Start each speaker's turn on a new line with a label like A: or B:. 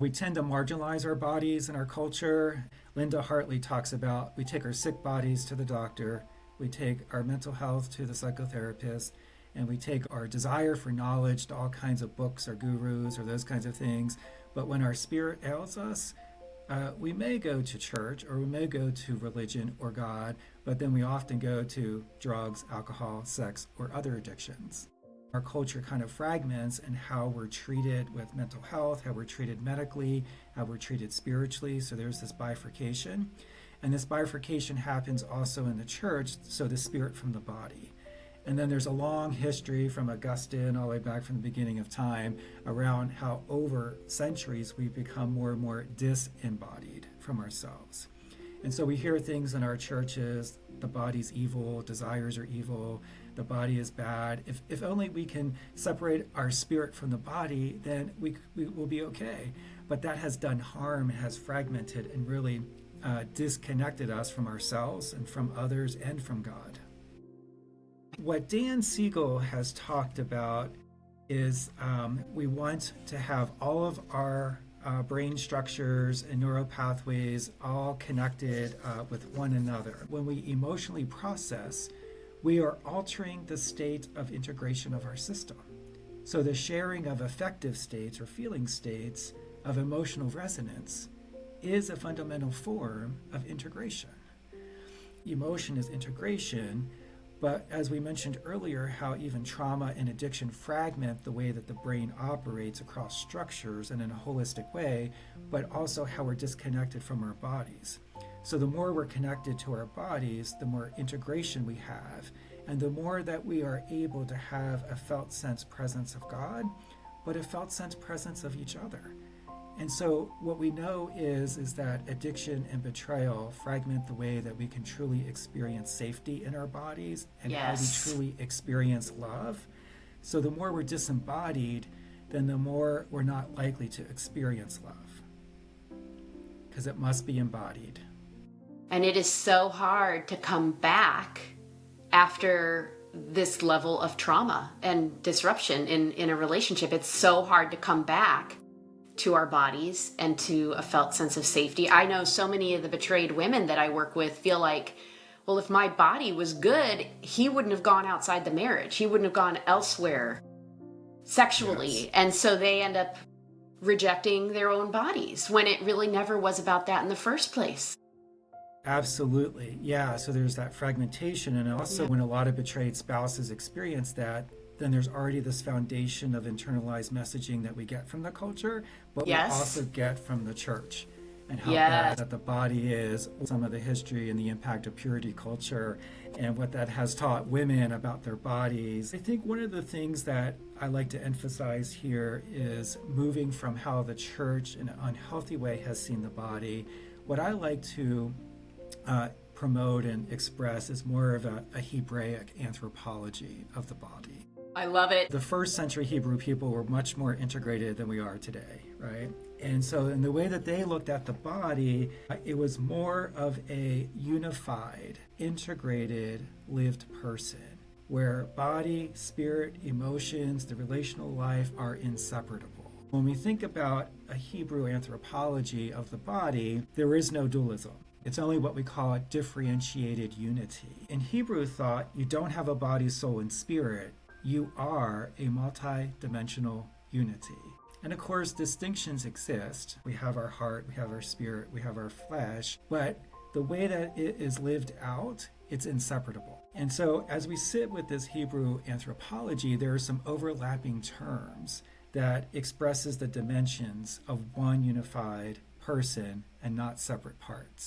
A: We tend to marginalize our bodies in our culture. Linda Hartley talks about we take our sick bodies to the doctor, we take our mental health to the psychotherapist, and we take our desire for knowledge to all kinds of books or gurus or those kinds of things. But when our spirit ails us, we may go to church or we may go to religion or God, but then we often go to drugs, alcohol, sex, or other addictions. Our culture kind of fragments in how we're treated with mental health, how we're treated medically, how we're treated spiritually. So there's this bifurcation. And this bifurcation happens also in the church, so the spirit from the body. And then there's a long history from Augustine all the way back from the beginning of time around how over centuries we've become more and more disembodied from ourselves. And so we hear things in our churches, the body's evil, desires are evil, the body is bad. If only we can separate our spirit from the body, then we will be okay. But that has done harm, has fragmented and really disconnected us from ourselves and from others and from God. What Dan Siegel has talked about is we want to have all of our brain structures and neural pathways all connected with one another. When we emotionally process, we are altering the state of integration of our system. So the sharing of affective states or feeling states of emotional resonance is a fundamental form of integration. Emotion is integration, but as we mentioned earlier, how even trauma and addiction fragment the way that the brain operates across structures and in a holistic way, but also how we're disconnected from our bodies. So the more we're connected to our bodies, the more integration we have, and the more that we are able to have a felt sense presence of God, but a felt sense presence of each other. And so what we know is that addiction and betrayal fragment the way that we can truly experience safety in our bodies and how we truly experience love. So the more we're disembodied, then the more we're not likely to experience love, because it must be embodied.
B: And it is so hard to come back after this level of trauma and disruption in a relationship. It's so hard to come back to our bodies and to a felt sense of safety. I know so many of the betrayed women that I work with feel like, well, if my body was good, he wouldn't have gone outside the marriage. He wouldn't have gone elsewhere sexually. Yes. And so they end up rejecting their own bodies when it really never was about that in the first place.
A: Absolutely. Yeah. So there's that fragmentation. And also when a lot of betrayed spouses experience that, then there's already this foundation of internalized messaging that we get from the culture, but we also get from the church, and how bad that the body is, some of the history and the impact of purity culture and what that has taught women about their bodies. I think one of the things that I like to emphasize here is moving from how the church in an unhealthy way has seen the body. What I like to promote and express is more of a Hebraic anthropology of the body.
B: I love it.
A: The first century Hebrew people were much more integrated than we are today, right? And so in the way that they looked at the body, it was more of a unified, integrated, lived person, where body, spirit, emotions, the relational life are inseparable. When we think about a Hebrew anthropology of the body, there is no dualism. It's only what we call differentiated unity. In Hebrew thought, you don't have a body, soul, and spirit. You are a multi-dimensional unity. And of course, distinctions exist. We have our heart, we have our spirit, we have our flesh, but the way that it is lived out, it's inseparable. And so as we sit with this Hebrew anthropology, there are some overlapping terms that expresses the dimensions of one unified person and not separate parts.